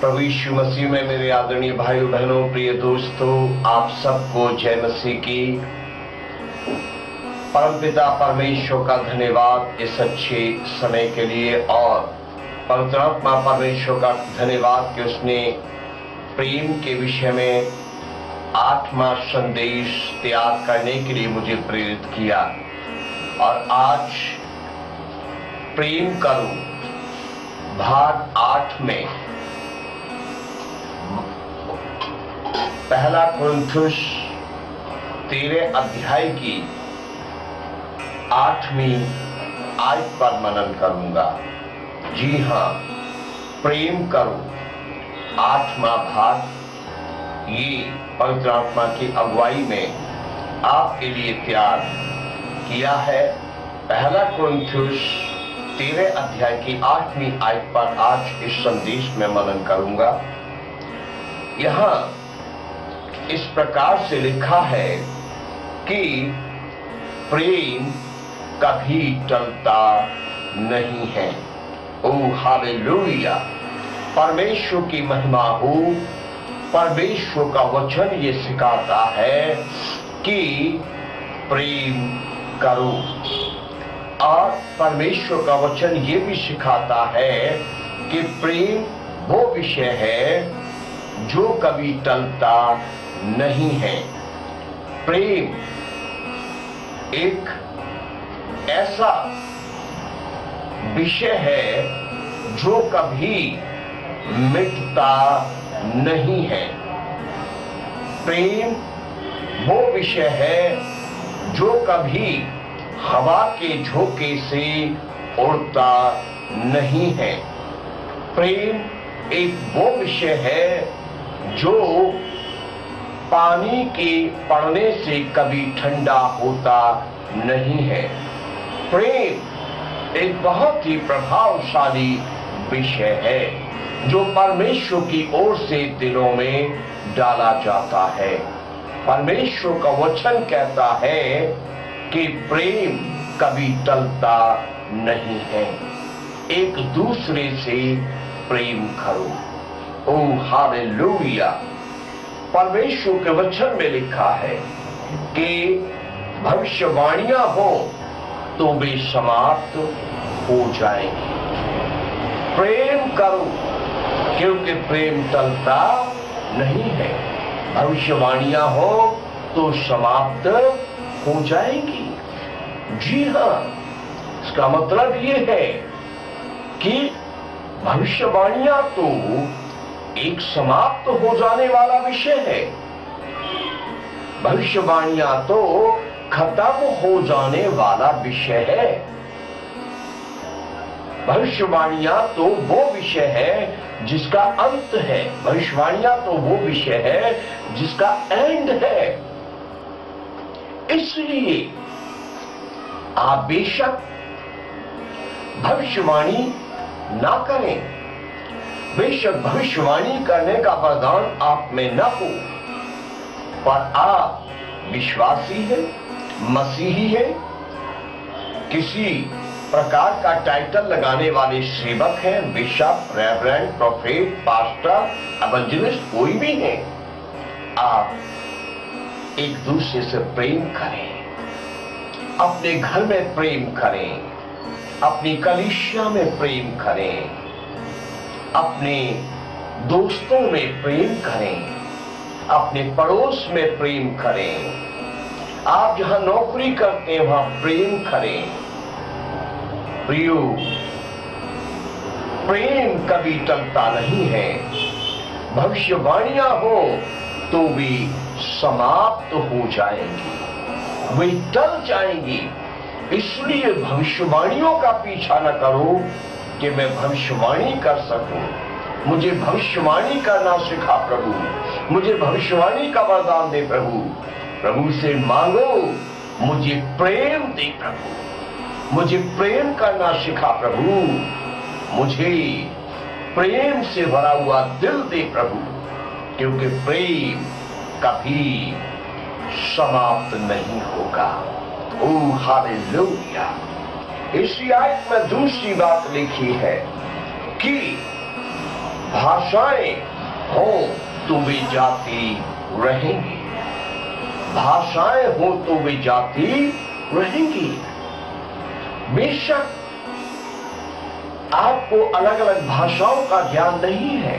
प्रभु यीशु मसीह में मेरे आदरणीय भाइयों बहनों, प्रिय दोस्तों, आप सबको जय मसीह की। परमपिता परमेश्वर का धन्यवाद इस अच्छे समय के लिए, और पवित्र आत्मा परमेश्वर का धन्यवाद कि उसने प्रेम के विषय में 8वां संदेश तैयार करने के लिए मुझे प्रेरित किया। और आज प्रेम करूं भाग 8 में पहला कुरिन्थियों 13 अध्याय की 8वीं आयत पर मनन करूंगा। जी हां, प्रेम करो 8वां भाग ये पवित्र आत्मा की अगुवाई में आपके लिए तैयार किया है। पहला कुरिन्थियों 13 अध्याय की 8वीं आयत पर आज इस संदेश में मनन करूंगा। यहां इस प्रकार से लिखा है कि प्रेम कभी टलता नहीं है। ओ हालेलुया, परमेश्वर की महिमा हो। परमेश्वर का वचन ये सिखाता है कि प्रेम करो, और परमेश्वर का वचन ये भी सिखाता है कि प्रेम वो विषय है जो कभी टलता नहीं है। प्रेम एक ऐसा विषय है जो कभी मिटता नहीं है। प्रेम वो विषय है जो कभी हवा के झोंके से उड़ता नहीं है। प्रेम एक वो विषय है जो पानी के पड़ने से कभी ठंडा होता नहीं है। प्रेम एक बहुत ही प्रभावशाली विषय है जो परमेश्वर की ओर से दिलों में डाला जाता है। परमेश्वर का वचन कहता है कि प्रेम कभी टलता नहीं है। एक दूसरे से प्रेम करो। ओ हालेलुया, परमेश्वर के वचन में लिखा है कि भविष्यवाणियां हो तो वे समाप्त हो जाएंगी। प्रेम करो क्योंकि प्रेम टलता नहीं है। भविष्यवाणियां हो तो समाप्त हो जाएंगी। जी हां, इसका मतलब ये है कि भविष्यवाणियां तो एक समाप्त हो जाने वाला विषय है। भविष्यवाणियां तो खत्म हो जाने वाला विषय है। भविष्यवाणियां तो वो विषय है जिसका अंत है। भविष्यवाणियां तो वो विषय है जिसका एंड है। इसलिए आप बेशक भविष्यवाणी ना करें, बेशक भविष्यवाणी करने का वरदान आप में न हो, पर आप विश्वासी है, मसीही है, किसी प्रकार का टाइटल लगाने वाले सेवक हैं, bishop, reverend, prophet, pastor, evangelist, कोई भी है, आप एक दूसरे से प्रेम करें। अपने घर में प्रेम करें, अपनी कलीसिया में प्रेम करें, अपने दोस्तों में प्रेम करें, अपने पड़ोस में प्रेम करें। आप जहां नौकरी करते हैं वहां प्रेम करें। प्रियो, प्रेम कभी टलता नहीं है। भविष्यवाणियां हो तो भी समाप्त हो जाएंगी, वे टल जाएंगी। इसलिए भविष्यवाणियों का पीछा न करो कि मैं भविष्यवाणी कर सकूं। मुझे भविष्यवाणी करना सिखा प्रभु, मुझे भविष्यवाणी का वरदान दे प्रभु। प्रभु से मांगो, मुझे प्रेम दे प्रभु, मुझे प्रेम करना सिखा प्रभु, मुझे प्रेम से भरा हुआ दिल दे प्रभु, क्योंकि प्रेम कभी समाप्त नहीं होगा। ओ हालेलुया। इसी आयत में दूसरी बात लिखी है कि भाषाएं हो तो वे जाति रहेंगी, भाषाएं हो तो वे जाति रहेंगी। बेशक आपको अलग अलग भाषाओं का ज्ञान नहीं है,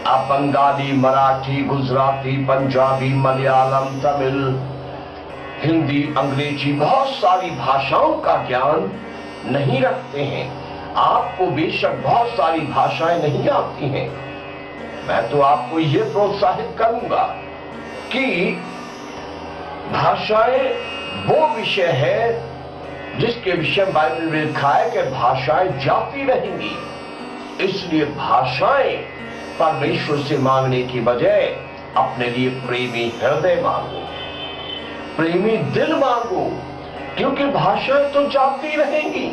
आप बंगाली, मराठी, गुजराती, पंजाबी, मलयालम, तमिल, हिंदी, अंग्रेजी, बहुत सारी भाषाओं का ज्ञान नहीं रखते हैं। आपको बेशक बहुत सारी भाषाएं नहीं आती हैं। मैं तो आपको यह प्रोत्साहित करूंगा कि भाषाएं वो विषय है जिसके विषय बाइबल में लिखा है कि भाषाएं जाती रहेंगी। इसलिए भाषाएं परमेश्वर से मांगने की बजाय अपने लिए प्रेमी हृदय मांगो, प्रेमी दिल मांगो, क्योंकि भाषाएं तो जाती रहेंगी।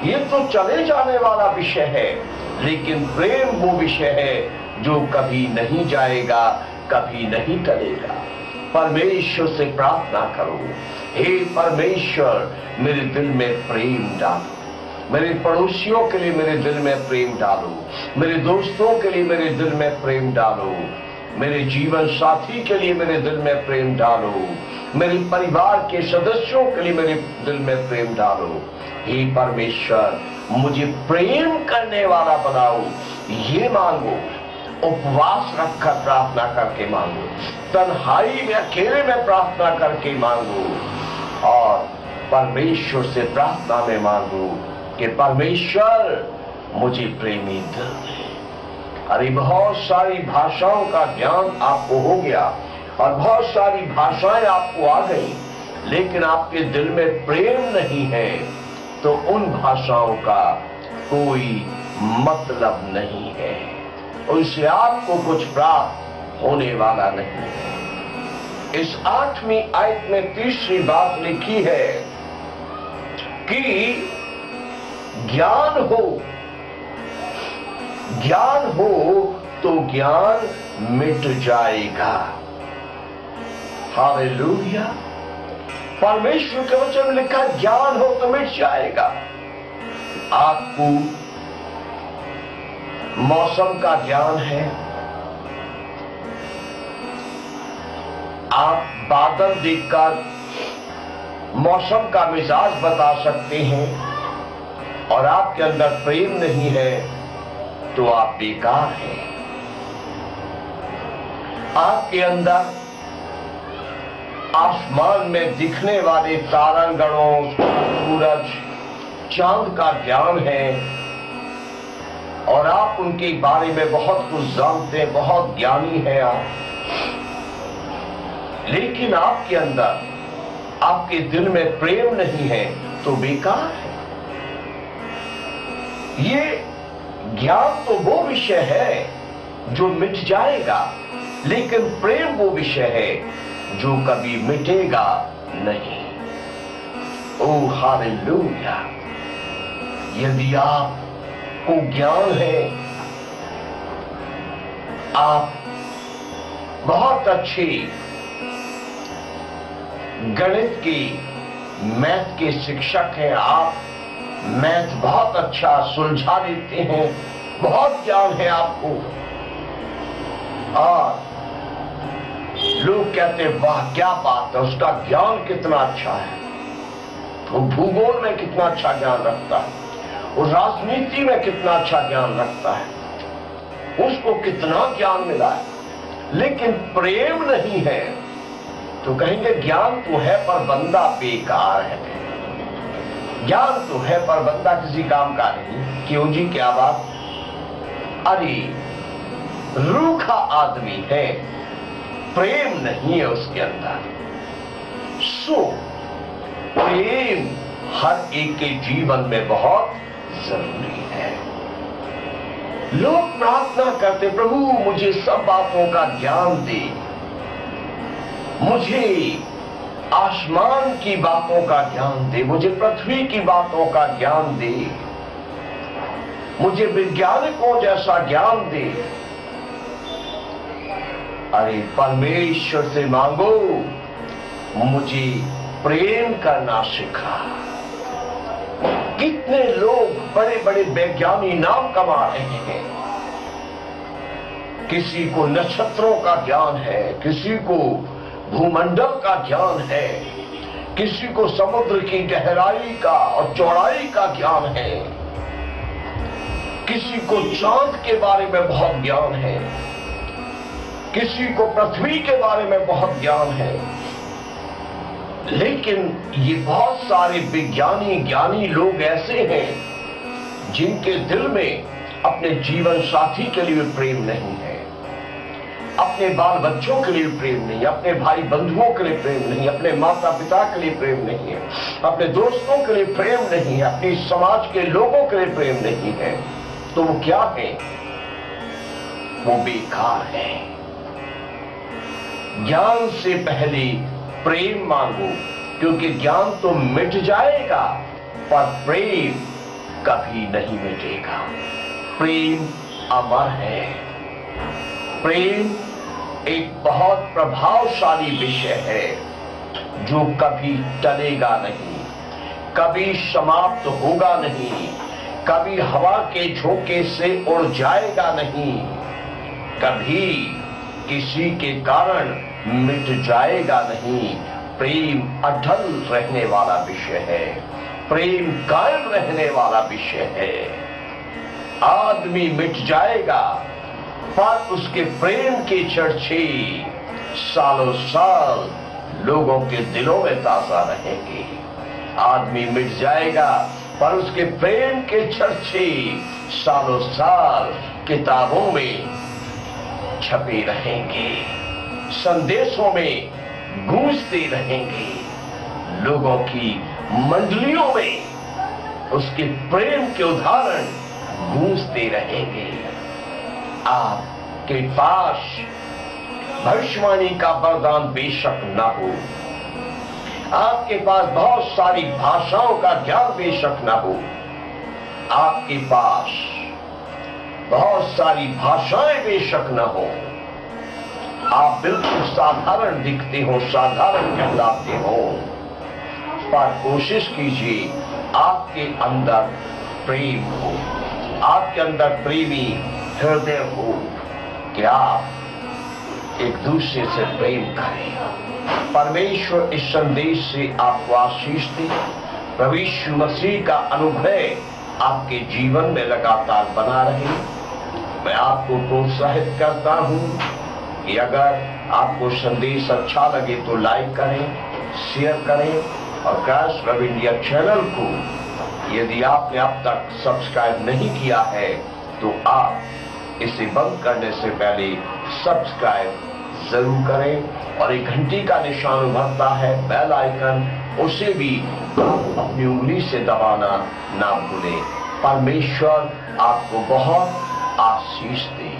ये तो चले जाने वाला विषय है, लेकिन प्रेम वो विषय है जो कभी नहीं जाएगा, कभी नहीं टलेगा। परमेश्वर से प्रार्थना करो, हे परमेश्वर मेरे दिल में प्रेम डालो, मेरे पड़ोसियों के लिए मेरे दिल में प्रेम डालो, मेरे दोस्तों के लिए मेरे दिल में प्रेम डालो, मेरे जीवन साथी के लिए मेरे दिल में प्रेम डालो, मेरे परिवार के सदस्यों के लिए मेरे दिल में प्रेम डालो। हे परमेश्वर मुझे प्रेम करने वाला बनाओ, ये मांगो। उपवास रखकर प्रार्थना करके मांगो, तन्हाई में अकेले में प्रार्थना करके मांगो, और परमेश्वर से प्रार्थना में मांगो कि परमेश्वर मुझे प्रेमी दिल दे। अरे बहुत सारी भाषाओं का ज्ञान आपको हो गया और बहुत सारी भाषाएं आपको आ गई, लेकिन आपके दिल में प्रेम नहीं है, तो उन भाषाओं का कोई मतलब नहीं है, उससे आपको कुछ प्राप्त होने वाला नहीं है। इस 8वीं आयत में तीसरी बात लिखी है कि ज्ञान हो, ज्ञान हो तो ज्ञान मिट जाएगा। हालेलुया। परमेश्वर के वचन में लिखा ज्ञान हो तो मिट जाएगा। आपको मौसम का ज्ञान है, आप बादल देखकर मौसम का मिजाज बता सकते हैं, और आपके अंदर प्रेम नहीं है तो आप बेकार हैं। आपके अंदर आसमान में दिखने वाले तारागणों, सूरज, चांद का ज्ञान है, और आप उनके बारे में बहुत कुछ जानते हैं, बहुत ज्ञानी हैं आप, लेकिन आपके अंदर, आपके दिल में प्रेम नहीं है तो बेकार है। ये ज्ञान तो वो विषय है जो मिट जाएगा, लेकिन प्रेम वो विषय है जो कभी मिटेगा नहीं। ओ हालेलुया। यदि आपको ज्ञान है, आप बहुत अच्छे गणित के, मैथ के शिक्षक हैं, आप मैथ बहुत अच्छा सुलझा लेते हैं, बहुत ज्ञान है आपको, और लोग कहते हैं वाह क्या बात है, उसका ज्ञान कितना अच्छा है, वो भूगोल में कितना अच्छा ज्ञान रखता है, वो राजनीति में कितना अच्छा ज्ञान रखता है, उसको कितना ज्ञान मिला है, लेकिन प्रेम नहीं है तो कहेंगे ज्ञान तो है पर बंदा बेकार है, ज्ञान तो है पर बंदा किसी काम का नहीं। क्यों जी, क्या बात? अरे रूखा आदमी है, प्रेम नहीं है उसके अंदर। सो प्रेम हर एक के जीवन में बहुत जरूरी है। लोग प्रार्थना करते, प्रभु मुझे सब बातों का ज्ञान दे, मुझे आसमान की बातों का ज्ञान दे, मुझे पृथ्वी की बातों का ज्ञान दे, मुझे वैज्ञानिकों जैसा ज्ञान दे। अरे परमेश्वर से मांगो, मुझे प्रेम करना सिखा। कितने लोग बड़े बड़े वैज्ञानिक नाम कमा रहे हैं। किसी को नक्षत्रों का ज्ञान है, किसी को भूमंडल का ज्ञान है, किसी को समुद्र की गहराई का और चौड़ाई का ज्ञान है, किसी को चांद के बारे में बहुत ज्ञान है, किसी को पृथ्वी के बारे में बहुत ज्ञान है। लेकिन ये बहुत सारे विज्ञानी ज्ञानी लोग ऐसे हैं जिनके दिल में अपने जीवन साथी के लिए प्रेम नहीं है, अपने बाल बच्चों के लिए प्रेम नहीं, अपने भाई बंधुओं के लिए प्रेम नहीं, अपने माता पिता के लिए प्रेम नहीं है, अपने दोस्तों के लिए प्रेम नहीं है, अपनी समाज के लोगों के लिए प्रेम नहीं है। तो वो क्या है? वो बेकार है। ज्ञान से पहले प्रेम मांगो, क्योंकि ज्ञान तो मिट जाएगा पर प्रेम कभी नहीं मिटेगा। प्रेम अमर है। प्रेम एक बहुत प्रभावशाली विषय है जो कभी टलेगा नहीं, कभी समाप्त होगा नहीं, कभी हवा के झोंके से उड़ जाएगा नहीं, कभी किसी के कारण मिट जाएगा नहीं। प्रेम अटल रहने वाला विषय है, प्रेम कायम रहने वाला विषय है। आदमी मिट जाएगा पर उसके प्रेम के चर्चे सालों साल लोगों के दिलों में ताजा रहेंगे। आदमी मिट जाएगा पर उसके प्रेम के चर्चे सालों साल किताबों में छपे रहेंगे, संदेशों में गूंजते रहेंगे, लोगों की मंडलियों में उसके प्रेम के उदाहरण गूंजते रहेंगे। आपके पास भविष्यवाणी का वरदान बेशक न हो, आपके पास बहुत सारी भाषाओं का ज्ञान बेशक न हो, आपके पास बहुत सारी भाषाएं बेशक न हो, आप बिल्कुल साधारण दिखते हो, साधारण कहलाते हो, पर कोशिश कीजिए आपके अंदर प्रेम हो, आपके अंदर प्रेमी हृदय हो कि आप एक दूसरे से प्रेम करें। परमेश्वर इस संदेश से आपको आशीष दे। प्रभु यीशु मसीह का अनुग्रह आपके जीवन में लगातार बना रहे। मैं आपको प्रोत्साहित करता हूं कि अगर आपको संदेश अच्छा लगे तो लाइक करें, शेयर करें और क्राइस्ट लव इंडिया चैनल को यदि आपने अब तक सब्सक्राइब नहीं किया है तो आप इसे बंद करने से पहले सब्सक्राइब जरूर करें और एक घंटी का निशान उभरता है बेल आइकन, उसे भी आप अपनी उंगली से दबाना ना भूलें। परमेश्वर आपको बहुत आशीष दे।